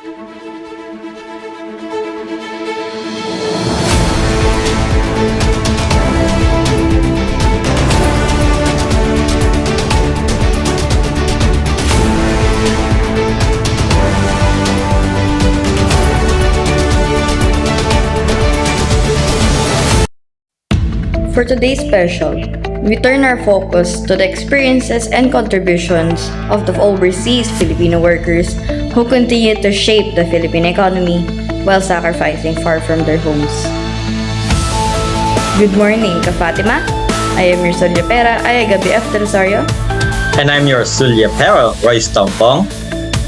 For today's special, we turn our focus to the experiences and contributions of the overseas Filipino workers who continue to shape the Philippine economy while sacrificing far from their homes. Good morning, Ka-Fatima. I am your Solia Pera, Ayaga BF Del Rosario. And I'm your Zulia Pero, Royce Tompong,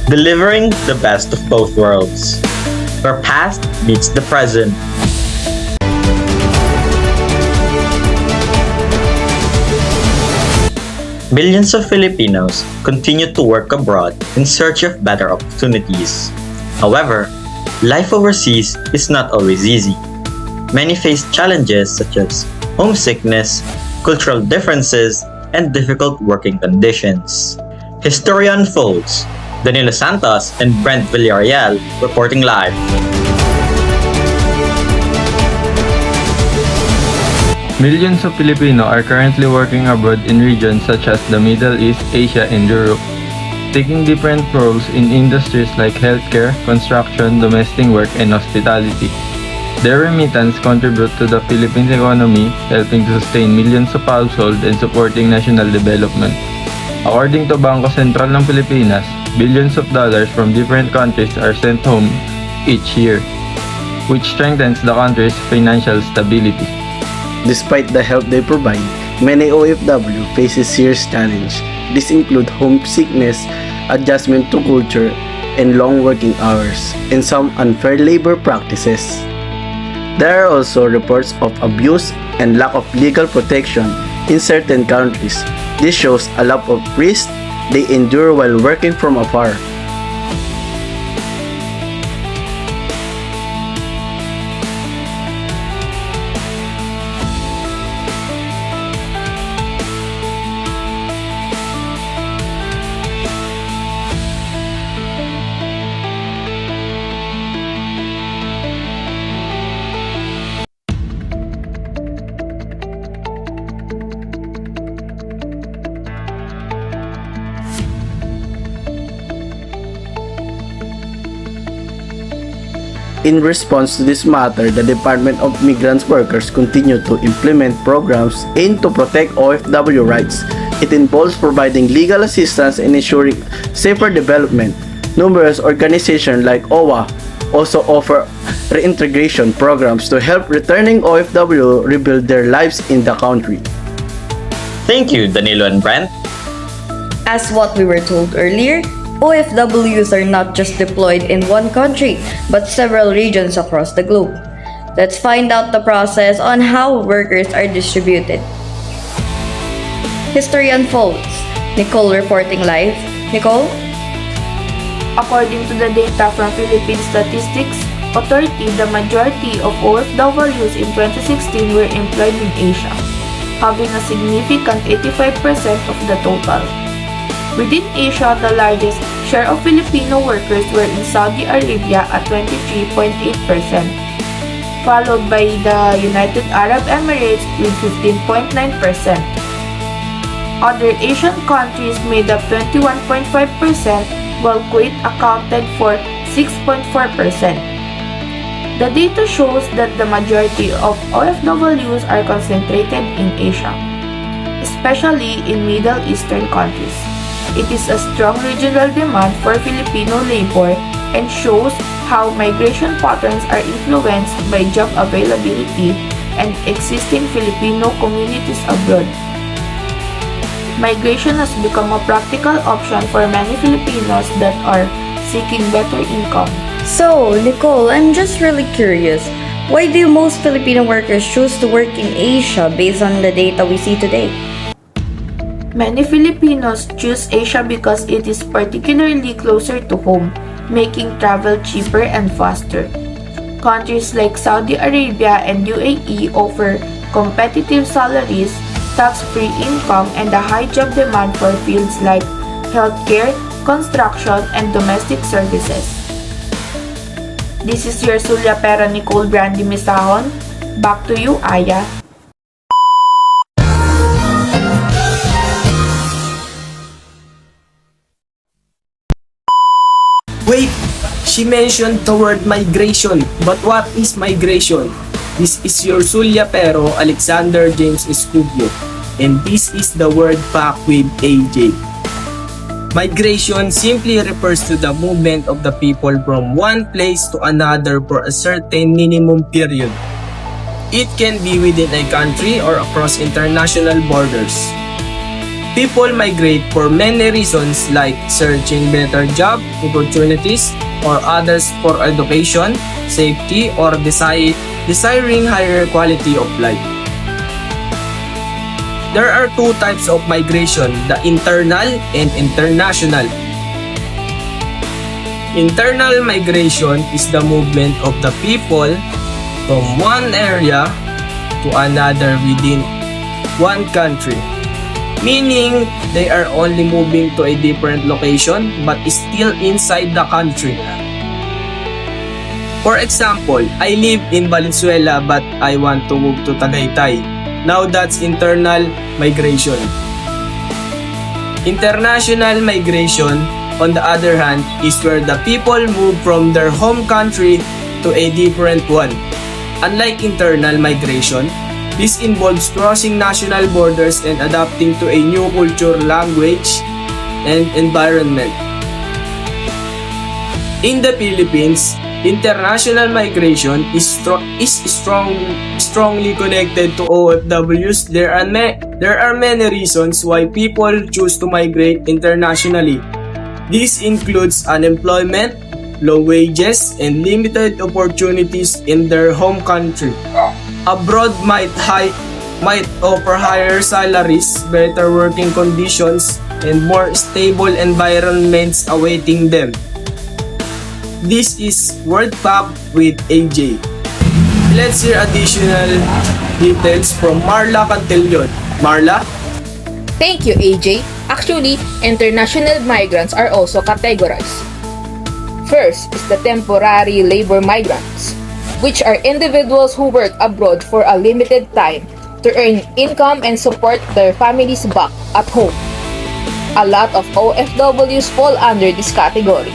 delivering the best of both worlds, where past meets the present. Millions of Filipinos continue to work abroad in search of better opportunities. However, life overseas is not always easy. Many face challenges such as homesickness, cultural differences, and difficult working conditions. History unfolds. Danilo Santos and Brent Villarreal reporting live. Millions of Filipino are currently working abroad in regions such as the Middle East, Asia, and Europe, taking different roles in industries like healthcare, construction, domestic work, and hospitality. Their remittance contribute to the Philippine economy, helping to sustain millions of households and supporting national development. According to Bangko Sentral ng Pilipinas, billions of dollars from different countries are sent home each year, which strengthens the country's financial stability. Despite the help they provide, many OFW faces serious challenge. These include homesickness, adjustment to culture, and long working hours, and some unfair labor practices. There are also reports of abuse and lack of legal protection in certain countries. This shows a lot of risk they endure while working from afar. In response to this matter, the Department of Migrant Workers continue to implement programs aimed to protect OFW rights. It involves providing legal assistance and ensuring safer development. Numerous organizations like OWA also offer reintegration programs to help returning OFW rebuild their lives in the country. Thank you, Danilo and Brent. As what we were told earlier, OFWs are not just deployed in one country, but several regions across the globe. Let's find out the process on how workers are distributed. History unfolds. Nicole reporting live. Nicole? According to the data from Philippine Statistics Authority, the majority of OFWs in 2016 were employed in Asia, having a significant 85% of the total. Within Asia, the largest share of Filipino workers were in Saudi Arabia at 23.8%, followed by the United Arab Emirates with 15.9%. Other Asian countries made up 21.5%, while Kuwait accounted for 6.4%. The data shows that the majority of OFWs are concentrated in Asia, especially in Middle Eastern countries. It is a strong regional demand for Filipino labor and shows how migration patterns are influenced by job availability and existing Filipino communities abroad. Migration has become a practical option for many Filipinos that are seeking better income. So, Nicole, I'm just really curious. Why do most Filipino workers choose to work in Asia based on the data we see today? Many Filipinos choose Asia because it is particularly closer to home, making travel cheaper and faster. Countries like Saudi Arabia and UAE offer competitive salaries, tax-free income, and a high job demand for fields like healthcare, construction, and domestic services. This is your Sulya Pera Nicole Brandy Misahon. Back to you, Aya. Wait, she mentioned the word migration. But what is migration? This is your Sulya Pero Alexander James Escudero, and this is the word back with AJ. Migration simply refers to the movement of the people from one place to another for a certain minimum period. It can be within a country or across international borders. People migrate for many reasons like searching better job opportunities or others for education, safety, or desiring higher quality of life. There are two types of migration, the internal and international. Internal migration is the movement of the people from one area to another within one country. Meaning, they are only moving to a different location but still inside the country. For example, I live in Valenzuela but I want to move to Tagaytay. Now that's internal migration. International migration, on the other hand, is where the people move from their home country to a different one. Unlike internal migration, this involves crossing national borders and adapting to a new culture, language, and environment. In the Philippines, international migration is strongly connected to OFWs. There are many reasons why people choose to migrate internationally. This includes unemployment, low wages, and limited opportunities in their home country. Abroad might offer higher salaries, better working conditions, and more stable environments awaiting them. This is Word Pop with AJ. Let's hear additional details from Marla Cantillon. Marla? Thank you, AJ. Actually, international migrants are also categorized. First is the temporary labor migrants, which are individuals who work abroad for a limited time to earn income and support their families back at home. A lot of OFWs fall under this category.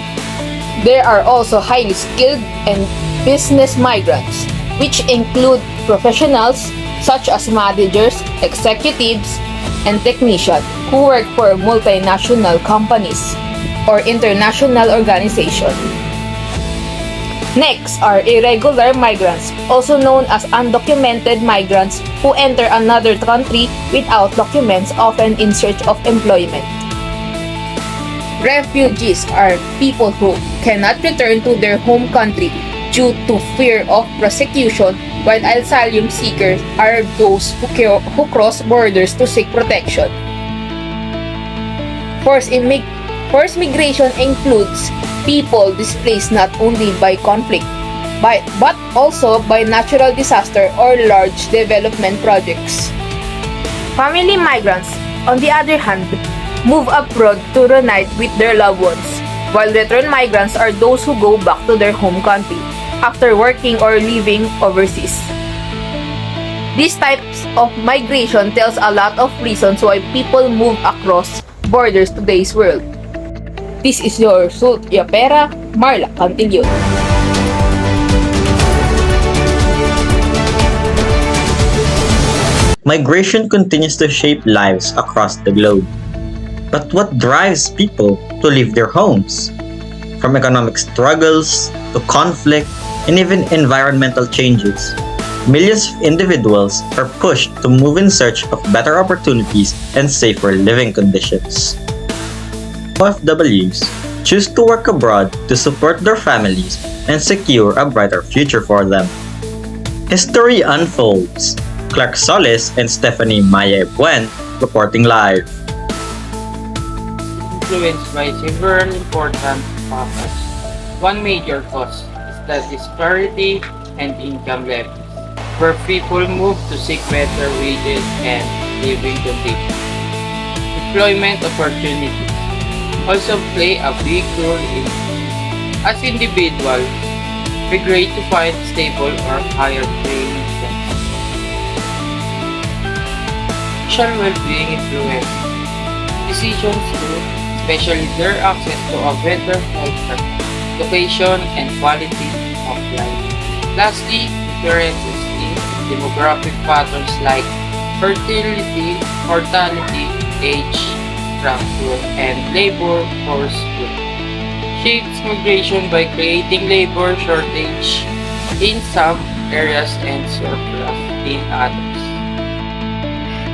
There are also highly skilled and business migrants, which include professionals such as managers, executives, and technicians who work for multinational companies or international organizations. Next are irregular migrants, also known as undocumented migrants who enter another country without documents, often in search of employment. Refugees are people who cannot return to their home country due to fear of prosecution, while asylum seekers are those who cross borders to seek protection. Forced migration includes people displaced not only by conflict, but also by natural disaster or large development projects. Family migrants, on the other hand, move abroad to reunite with their loved ones, while return migrants are those who go back to their home country after working or living overseas. These types of migration tells a lot of reasons why people move across borders to today's world. This is your Sulya Pera, Marla Cantillon. Migration continues to shape lives across the globe. But what drives people to leave their homes? From economic struggles to conflict and even environmental changes, millions of individuals are pushed to move in search of better opportunities and safer living conditions. OFWs choose to work abroad to support their families and secure a brighter future for them. History unfolds. Clark Solis and Stephanie Maya Buen reporting live. Influenced by several important factors. One major cause is the disparity and income levels, where people move to seek better wages and living conditions. Employment opportunities also play a big role in as individuals migrate to find stable or higher paying jobs. Social well-being influence decisions too, especially their access to a better healthcare, education, and quality of life. Lastly, differences in demographic patterns like fertility, mortality, age structure, and labor force growth shapes migration by creating labor shortage in some areas and surplus in others.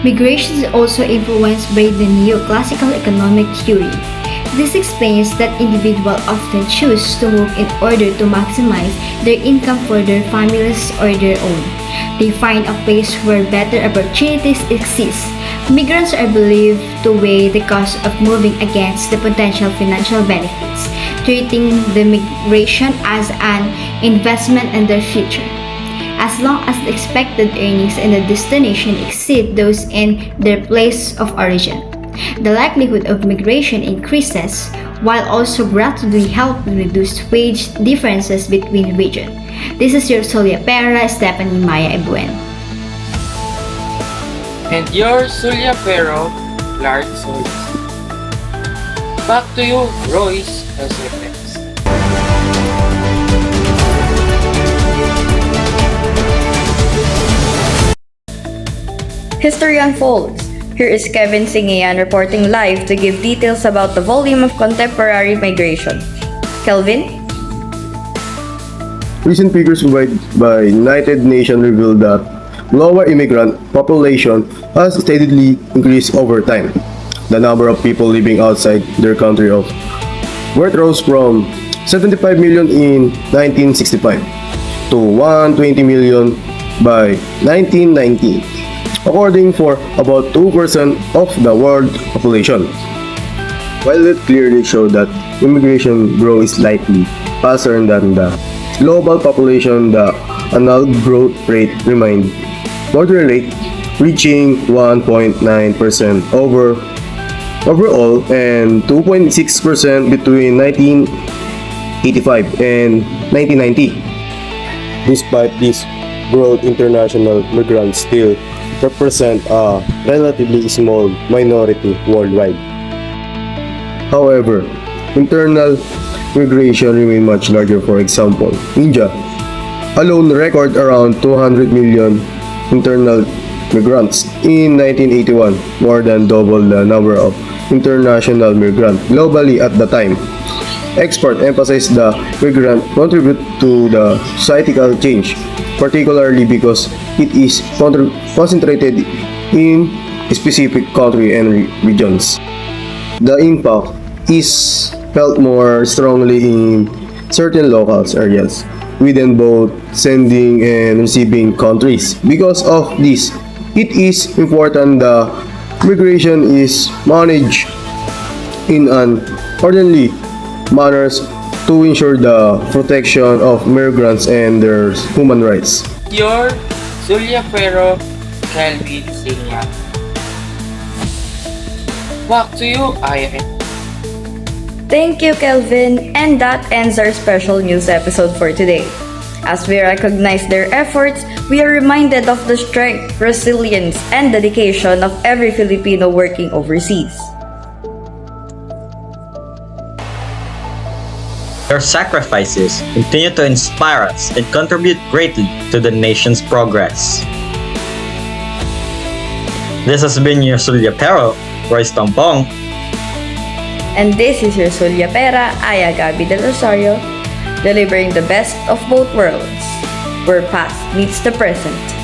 Migration is also influenced by the neoclassical economic theory. This explains that individuals often choose to move in order to maximize their income for their families or their own. They find a place where better opportunities exist. Migrants are believed to weigh the cost of moving against the potential financial benefits, treating the migration as an investment in their future. As long as the expected earnings in the destination exceed those in their place of origin, the likelihood of migration increases, while also gradually helping reduce wage differences between regions. This is your Solia Pera, Stephanie Maya Ebuen. And your Zulia Pero, Clark Solis. Back to you, Royce SFX. History unfolds. Here is Kevin Singian reporting live to give details about the volume of contemporary migration. Kelvin? Recent figures provided by United Nations reveal that global immigrant population has steadily increased over time. The number of people living outside their country of birth rose from 75 million in 1965 to 120 million by 1990, according for about 2% of the world population. While it clearly showed that immigration growth is slightly faster than the global population, the annual growth rate remained moderate, reaching 1.9% overall and 2.6% between 1985 and 1990. Despite this growth, international migrants still represent a relatively small minority worldwide. However, internal migration remains much larger. For example, India alone recorded around 200 million internal migrants in 1981, more than double the number of international migrants globally at the time. Experts emphasize the migrant contribute to the societal change, particularly because it is concentrated in specific countries and regions. The impact is felt more strongly in certain local areas within both sending and receiving countries. Because of this, it is important that migration is managed in an orderly manner to ensure the protection of migrants and their human rights. Your Zulia Pero, Kelvin Singian. Back to you, Aya. Thank you, Kelvin, and that ends our special news episode for today. As we recognize their efforts, we are reminded of the strength, resilience, and dedication of every Filipino working overseas. Their sacrifices continue to inspire us and contribute greatly to the nation's progress. This has been your Zulia Pero, Royce Tampong. And this is your Zulia Pera, Aya Gabi Del Rosario, delivering the best of both worlds, where past meets the present.